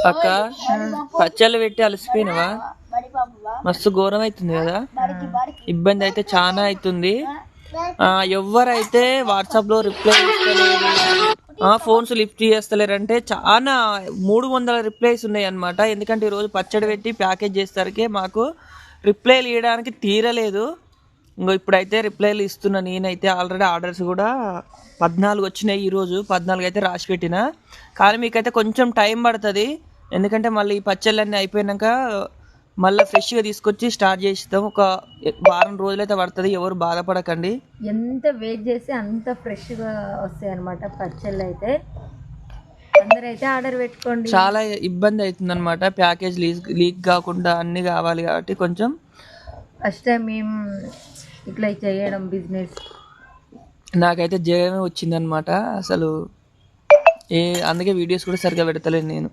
అక్క పచ్చళ్ళు పెట్టి అలసిపోయినవా? మస్తు ఘోరం అవుతుంది కదా, ఇబ్బంది అయితే చాలా అవుతుంది. ఎవరైతే వాట్సాప్ లో రిప్లై ఇస్తలేరు, ఫోన్స్ లిఫ్ట్ చేస్తలేరంటే చాలా 300 రిప్లైస్ ఉన్నాయి అనమాట. ఎందుకంటే ఈరోజు పచ్చడి పెట్టి ప్యాకేజ్ చేసరికి మాకు రిప్లైలు ఇవ్వడానికి తీరలేదు. ఇంకో ఇప్పుడైతే రిప్లైలు ఇస్తున్నా. నేనైతే ఆల్రెడీ ఆర్డర్స్ కూడా 14 వచ్చినాయి. ఈరోజు 14 అయితే రాసి పెట్టిన. కానీ మీకైతే కొంచెం టైం పడుతుంది, ఎందుకంటే మళ్ళీ ఈ పచ్చళ్ళన్నీ అయిపోయాక మళ్ళీ ఫ్రెష్గా తీసుకొచ్చి స్టార్ట్ చేస్తాం. ఒక వారం రోజులైతే పడుతుంది, ఎవరు బాధపడకండి. ఎంత వెయిట్ చేస్తే అంత ఫ్రెష్గా వస్తాయి అనమాట పచ్చళ్ళు అయితే. అందరైతే ఆర్డర్ పెట్టుకోండి. చాలా ఇబ్బంది అవుతుంది అనమాట, ప్యాకేజ్ లీక్ కాకుండా అన్నీ కావాలి కాబట్టి కొంచెం ఫస్ట్ టైం మేము ఇట్లా చేయడం బిజినెస్. నాకైతే జయమే వచ్చిందనమాట అసలు. అందుకే వీడియోస్ కూడా సరిగ్గా పెడతలేను నేను.